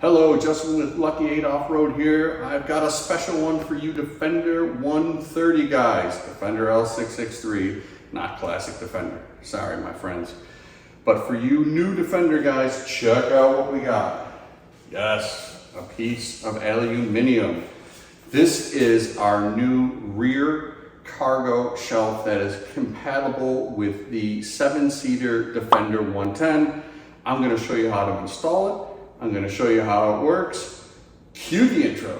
Hello, Justin with Lucky8 Off Road here. I've got a special one for you Defender 130 guys. Defender L663, not classic Defender. Sorry, my friends. But for you new Defender guys, check out what we got. Yes, a piece of aluminum. This is our new rear cargo shelf that is compatible with the 7-seater Defender 110. I'm going to show you how to install it. I'm going to show you how it works. Cue the intro.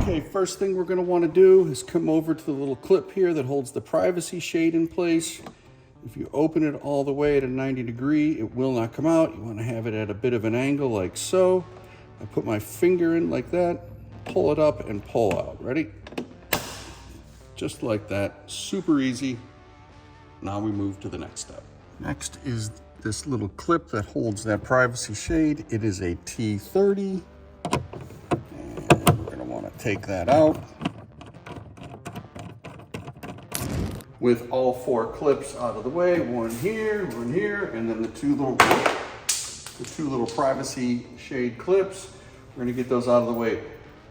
Okay, first thing we're going to want to do is come over to the little clip here that holds the privacy shade in place. If you open it all the way at a 90 degree, it will not come out. You want to have it at a bit of an angle like so. I put my finger in like that, pull it up and pull out. Ready? Just like that, super easy. Now we move to the next step. Next is this little clip that holds that privacy shade. It is a T30. And we're gonna wanna take that out. With all 4 clips out of the way, one here, and then the two little privacy shade clips. We're gonna get those out of the way.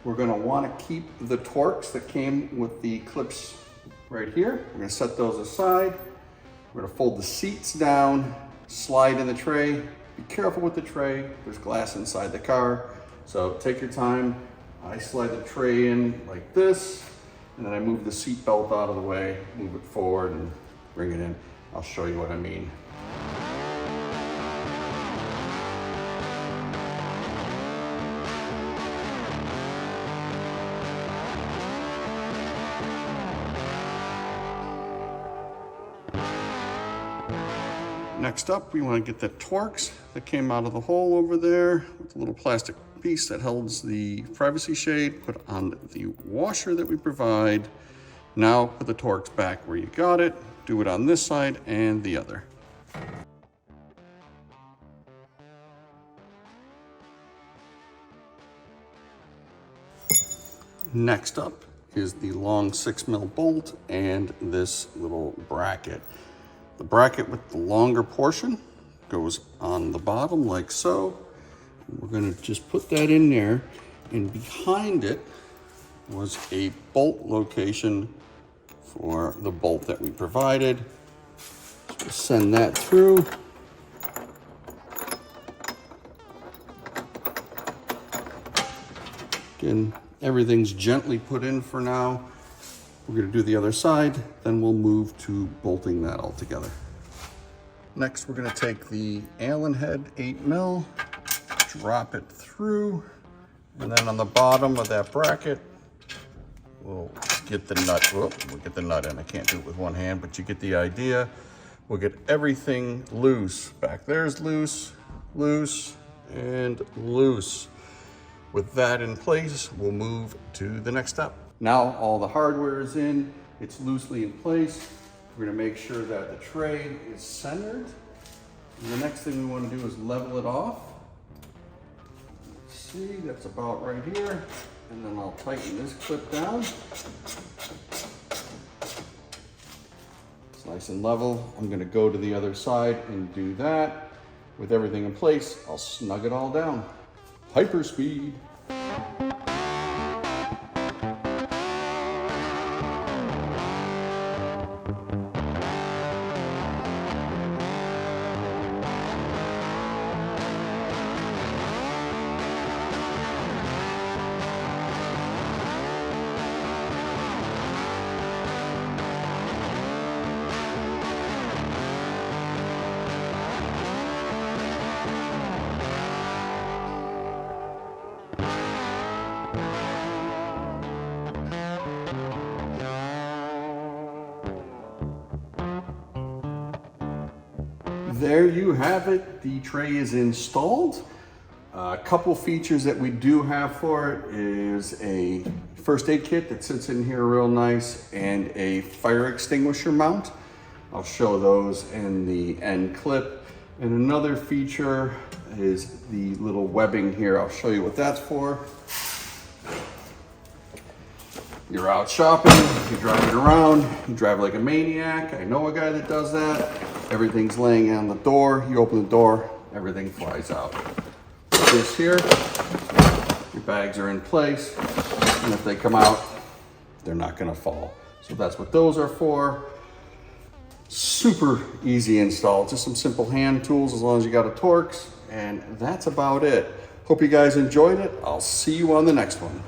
We're gonna wanna keep the Torx that came with the clips right here. We're gonna set those aside. We're gonna fold the seats down, slide in the tray. Be careful with the tray. There's glass inside the car, so take your time. I slide the tray in like this, and then I move the seat belt out of the way, move it forward and bring it in. I'll show you what I mean. Next up, we want to get the Torx that came out of the hole over there with a little plastic piece that holds the privacy shade, put on the washer that we provide. Now put the Torx back where you got it. Do it on this side and the other. Next up is the long 6mm bolt and this little bracket. The bracket with the longer portion goes on the bottom like so. We're going to just put that in there, and behind it was a bolt location for the bolt that we provided. So send that through. Again, everything's gently put in for now. We're going to do the other side, then we'll move to bolting that all together. Next, we're going to take the Allen head 8mm, drop it through, and then on the bottom of that bracket, we'll get the nut. We'll get the nut in. I can't do it with one hand, but you get the idea. We'll get everything loose. Back there's loose, loose, and loose. With that in place, we'll move to the next step. Now all the hardware is in, it's loosely in place. We're gonna make sure that the tray is centered. And the next thing we wanna do is level it off. Let's see, that's about right here. And then I'll tighten this clip down. It's nice and level. I'm gonna go to the other side and do that. With everything in place, I'll snug it all down. Hyperspeed. There you have it. The tray is installed. A couple features that we do have for it is a first aid kit that sits in here real nice and a fire extinguisher mount. I'll show those in the end clip. And another feature is the little webbing here. I'll show you what that's for. You're out shopping, you're driving around, you drive like a maniac. I know a guy that does that. everything's laying on the door. You open the door, everything flies out. This here, your bags are in place, and if they come out, they're not gonna fall. So that's what those are for. Super easy install, just some simple hand tools as long as you got a Torx, and that's about it. Hope you guys enjoyed it. I'll see you on the next one.